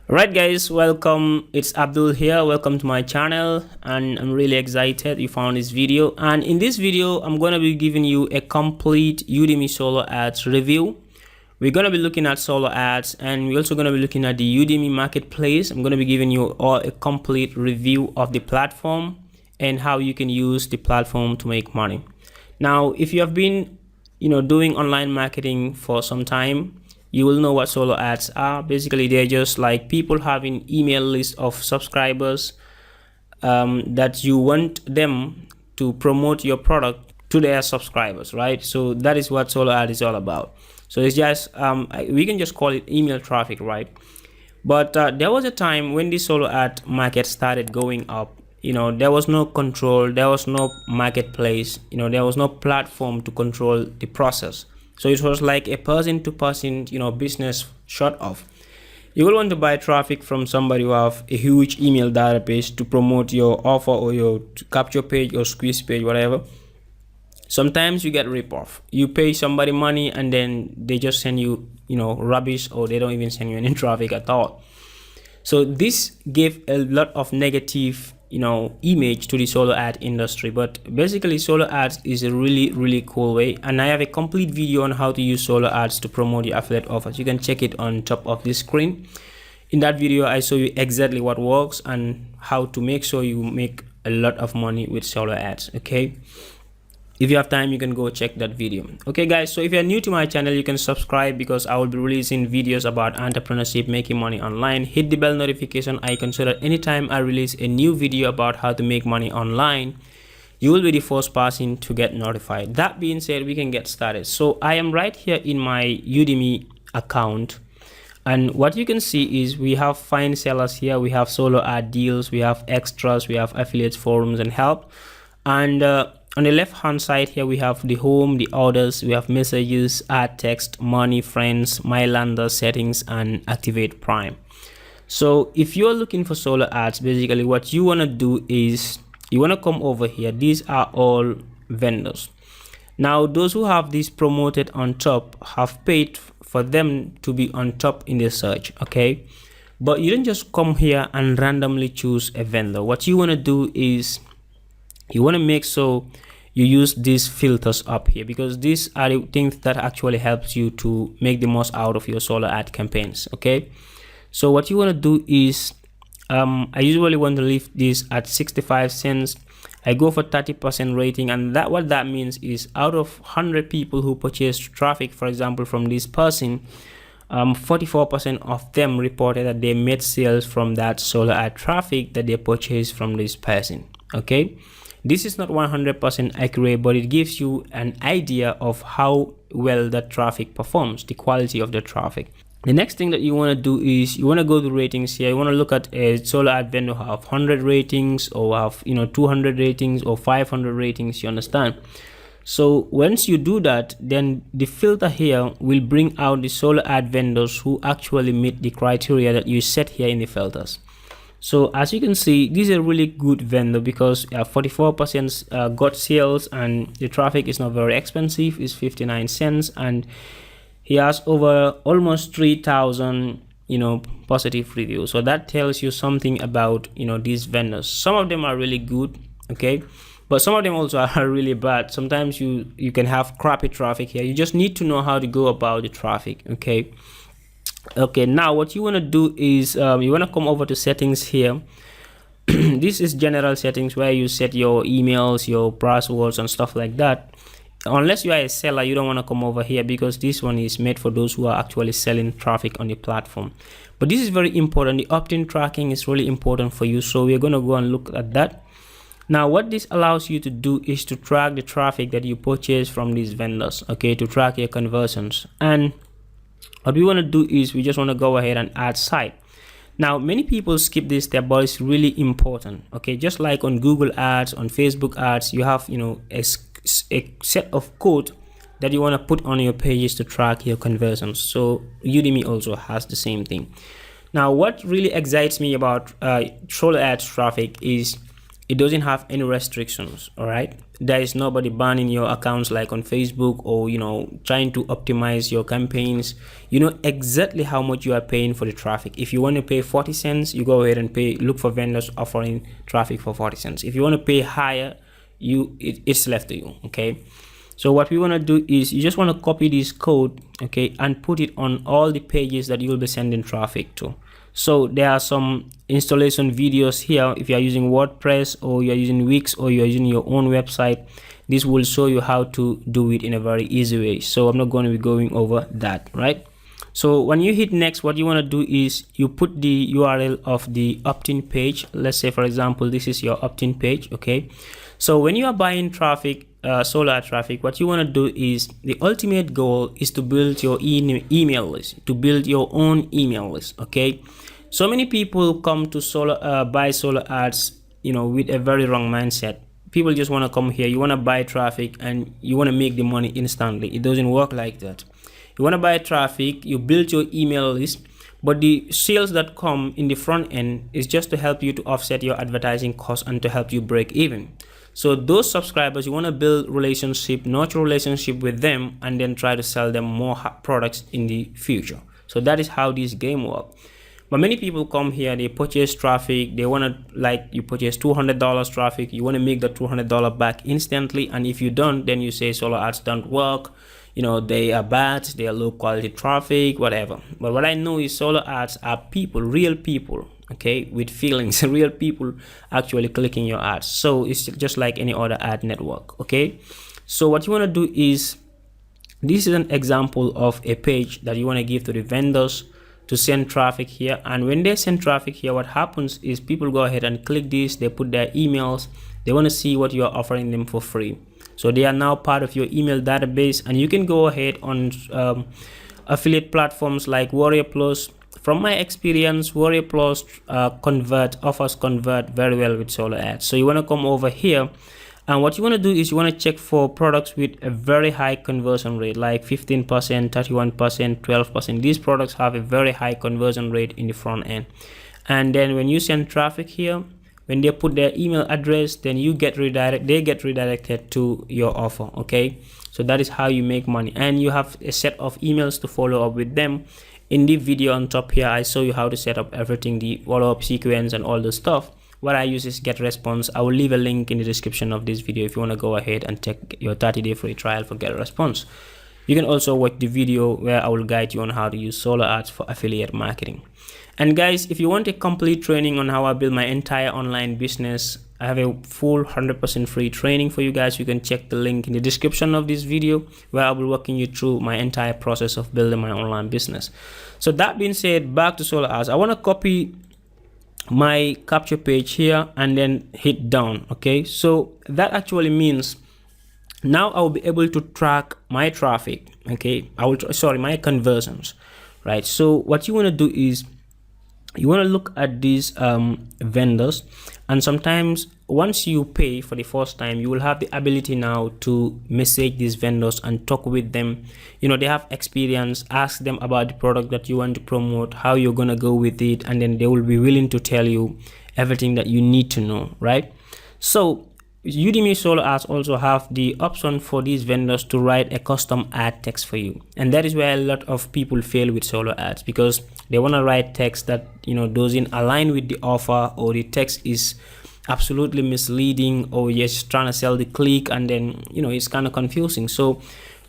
Alright guys, welcome. It's Abdul here. Welcome to my channel, and I'm really excited you found this video. And in this video I'm going to be giving you a complete Udimi solo ads review. We're going to be looking at solo ads, and we're also going to be looking at the Udimi marketplace. I'm going to be giving you all a complete review of the platform and how you can use the platform to make money. Now, if you have been doing online marketing for some time, you will know what solo ads are. Basically, they're just like people having email list of subscribers that you want them to promote your product to their subscribers, right? So that is what solo ad is all about. So it's just we can just call it email traffic, right? But there was a time when the solo ad market started going up. There was no control, there was no marketplace, there was no platform to control the process. So it was like a person to person business short of. You will want to buy traffic from somebody who have a huge email database to promote your offer or your capture page or squeeze page, whatever. Sometimes you get rip off. You pay somebody money and then they just send you rubbish, or they don't even send you any traffic at all. So this gave a lot of negative image to the solo ad industry. But basically, solo ads is a really cool way, and I have a complete video on how to use solo ads to promote your affiliate offers. You can check it on top of this screen. In that video I show you exactly what works and how to make sure you make a lot of money with solo ads. Okay, if you have time, you can go check that video. Okay guys, so if you're new to my channel, you can subscribe because I will be releasing videos about entrepreneurship, making money online. Hit the bell notification icon so that anytime I release a new video about how to make money online, you will be the first person to get notified. That being said, we can get started. So I am right here in my Udimi account, and what you can see is we have find sellers here, we have solo ad deals, we have extras, we have affiliates, forums, and help. And on the left hand side here, we have the home, the orders, we have messages, add text, money, friends, my lander, settings, and activate prime. So if you're looking for solo ads, basically what you want to do is you want to come over here. These are all vendors. Now those who have this promoted on top have paid for them to be on top in the search. Okay, but you don't just come here and randomly choose a vendor. What you want to do is you want to make sure you use these filters up here, because these are the things that actually helps you to make the most out of your solo ad campaigns. Okay, so what you want to do is I usually want to leave this at 65 cents. I go for 30% rating, and that what that means is out of 100 people who purchase traffic, for example, from this person, 44% of them reported that they made sales from that solo ad traffic that they purchased from this person. Okay, this is not 100% accurate, but it gives you an idea of how well that traffic performs, the quality of the traffic. The next thing that you want to do is you want to go to ratings here. You want to look at a solo ad vendor who have 100 ratings, or have 200 ratings, or 500 ratings. You understand? So once you do that, then the filter here will bring out the solo ad vendors who actually meet the criteria that you set here in the filters. So as you can see, this is a really good vendor because 44% got sales, and the traffic is not very expensive, it's 59 cents, and he has over almost 3,000 positive reviews. So that tells you something about these vendors. Some of them are really good, okay, but some of them also are really bad. Sometimes you can have crappy traffic here. You just need to know how to go about the traffic. Okay, now what you want to do is you want to come over to settings here. This is general settings, where you set your emails, your passwords, and stuff like that. Unless you are a seller, you don't want to come over here, because this one is made for those who are actually selling traffic on the platform. But this is very important. The opt-in tracking is really important for you, so we're going to go and look at that. Now what this allows you to do is to track the traffic that you purchase from these vendors, okay, to track your conversions. And what we want to do is we just want to go ahead and add site. Now many people skip this step, but it's really important. Okay, just like on Google ads, on Facebook ads, you have a set of code that you want to put on your pages to track your conversions. So Udimi also has the same thing. Now what really excites me about solo ads traffic is it doesn't have any restrictions. All right, there is nobody banning your accounts like on Facebook, or trying to optimize your campaigns. You know exactly how much you are paying for the traffic. If you want to pay 40 cents, you go ahead and look for vendors offering traffic for 40 cents. If you want to pay higher, it's left to you. Okay, so what we want to do is you just want to copy this code, okay, and put it on all the pages that you will be sending traffic to. So there are some installation videos here. If you are using WordPress, or you are using Wix, or you are using your own website, this will show you how to do it in a very easy way. So I'm not going to be going over that, right? So when you hit next, what you want to do is you put the URL of the opt-in page. Let's say, for example, this is your opt-in page. Okay, so when you are buying traffic, solar ad traffic, what you want to do is, the ultimate goal is to build your email list, to build your own email list. Okay, so many people come to buy solar ads, with a very wrong mindset. People just want to come here, you want to buy traffic and you want to make the money instantly. It doesn't work like that. You want to buy traffic, you build your email list, but the sales that come in the front end is just to help you to offset your advertising costs and to help you break even. So those subscribers, you want to build nurture relationship with them, and then try to sell them more products in the future. So that is how this game works. But many people come here, they purchase traffic, they want to, like, you purchase $200 traffic, you want to make the $200 back instantly, and if you don't, then you say solar ads don't work, they are bad, they are low quality traffic, whatever. But what I know is solar ads are people, real people, okay, with feelings, real people actually clicking your ads. So it's just like any other ad network. Okay, so what you want to do is, this is an example of a page that you want to give to the vendors to send traffic here. And when they send traffic here, what happens is people go ahead and click this, they put their emails, they want to see what you are offering them for free. So they are now part of your email database, and you can go ahead on affiliate platforms like Warrior Plus. From my experience, Warrior Plus offers convert very well with solar ads. So you want to come over here, and what you want to do is you want to check for products with a very high conversion rate, like 15%, 31%, 12%. These products have a very high conversion rate in the front end. And then when you send traffic here, when they put their email address, then they get redirected to your offer. Okay, so that is how you make money, and you have a set of emails to follow up with them. In the video on top here, I show you how to set up everything, the follow-up sequence and all the stuff. What I use is Get Response. I will leave a link in the description of this video if you want to go ahead and take your 30-day free trial for Get Response. You can also watch the video where I will guide you on how to use solar ads for affiliate marketing. And guys, if you want a complete training on how I build my entire online business, I have a full 100% free training for you guys. You can check the link in the description of this video where I will be walking you through my entire process of building my online business. So that being said, back to solar ads. I want to copy my capture page here and then hit down. Okay, so that actually means now I will be able to track my traffic. Okay, my conversions, right? So what you want to do is you want to look at these vendors, and sometimes once you pay for the first time, you will have the ability now to message these vendors and talk with them. They have experience. Ask them about the product that you want to promote, how you're gonna go with it, and then they will be willing to tell you everything that you need to know, right? So Udimi Solar Ads also have the option for these vendors to write a custom ad text for you, and that is where a lot of people fail with solar ads, because they want to write text that doesn't align with the offer, or the text is absolutely misleading, or you're just trying to sell the click, and then it's kind of confusing. So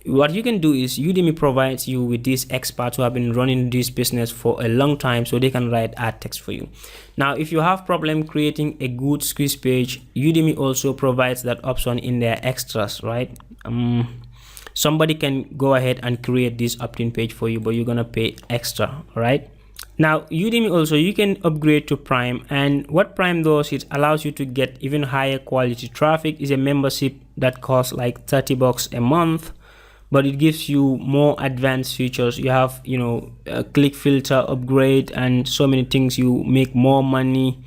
what you can do is Udimi provides you with these experts who have been running this business for a long time, so they can write ad text for you. Now if you have problem creating a good squeeze page, Udimi also provides that option in their extras, right? Somebody can go ahead and create this opt-in page for you, but you're gonna pay extra, right? Now Udimi also, you can upgrade to Prime, and what Prime does, it allows you to get even higher quality traffic. Is a membership that costs like $30 a month, but it gives you more advanced features. You have a click filter upgrade and so many things. You make more money.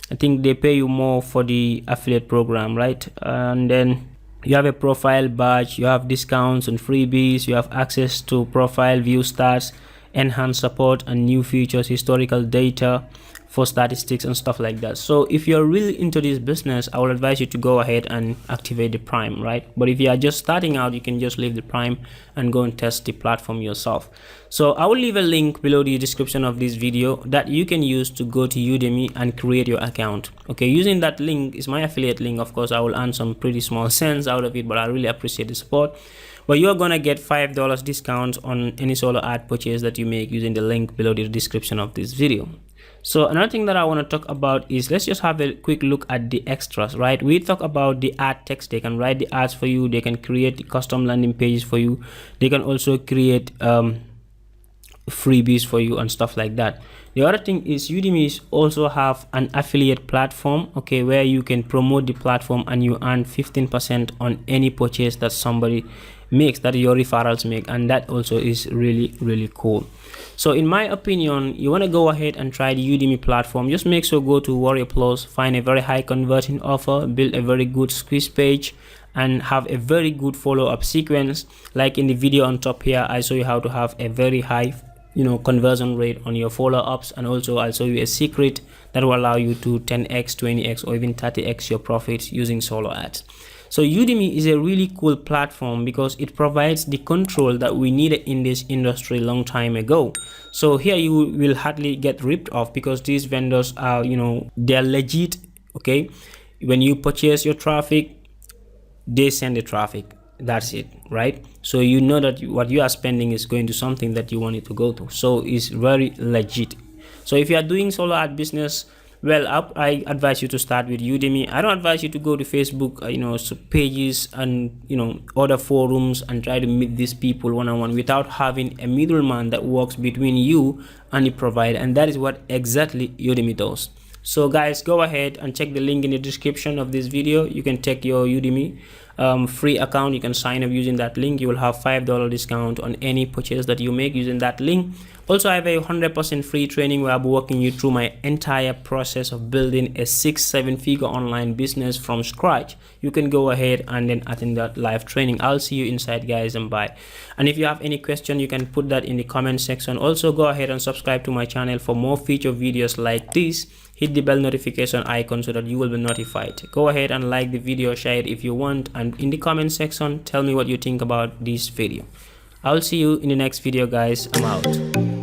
I think they pay you more for the affiliate program, right? And then you have a profile badge, you have discounts and freebies, you have access to profile view stats, enhanced support and new features, historical data for statistics and stuff like that. So if you're really into this business, I will advise you to go ahead and activate the Prime, right? But if you are just starting out, you can just leave the Prime and go and test the platform yourself. So I will leave a link below the description of this video that you can use to go to Udemy and create your account. Okay, using that link is my affiliate link. Of course, I will earn some pretty small cents out of it, but I really appreciate the support. But you're gonna get $5 discount on any solo ad purchase that you make using the link below the description of this video. So another thing that I want to talk about is, let's just have a quick look at the extras, right? We talk about the ad text. They can write the ads for you, they can create custom landing pages for you, they can also create freebies for you and stuff like that. The other thing is Udemy also have an affiliate platform, okay, where you can promote the platform and you earn 15% on any purchase that somebody makes, that your referrals make, and that also is really cool. So in my opinion, you want to go ahead and try the Udemy platform. Just make sure go to Warrior Plus, find a very high converting offer, build a very good squeeze page, and have a very good follow-up sequence. Like in the video on top here, I show you how to have a very high conversion rate on your follow-ups, and also I'll show you a secret that will allow you to 10x, 20x, or even 30x your profits using solo ads. So Udemy is a really cool platform because it provides the control that we needed in this industry a long time ago. So here you will hardly get ripped off because these vendors are, they're legit. Okay, when you purchase your traffic, they send the traffic. That's it, right? So you know that what you are spending is going to something that you want it to go to. So it's very legit. So if you are doing solo ad business, well, I advise you to start with Udemy. I don't advise you to go to Facebook, pages and other forums and try to meet these people one-on-one without having a middleman that works between you and the provider. And that is what exactly Udemy does. So guys, go ahead and check the link in the description of this video. You can take your Udemy free account. You can sign up using that link. You will have $5 discount on any purchase that you make using that link. Also, I have a 100% free training where I'll be walking you through my entire process of building a 6-7 figure online business from scratch. You can go ahead and then attend that live training. I'll see you inside, guys, and bye. And if you have any question, you can put that in the comment section. Also, go ahead and subscribe to my channel for more feature videos like this. Hit the bell notification icon so that you will be notified. Go ahead and like the video, share it if you want, and in the comment section tell me what you think about this video. I'll see you in the next video, guys. I'm out.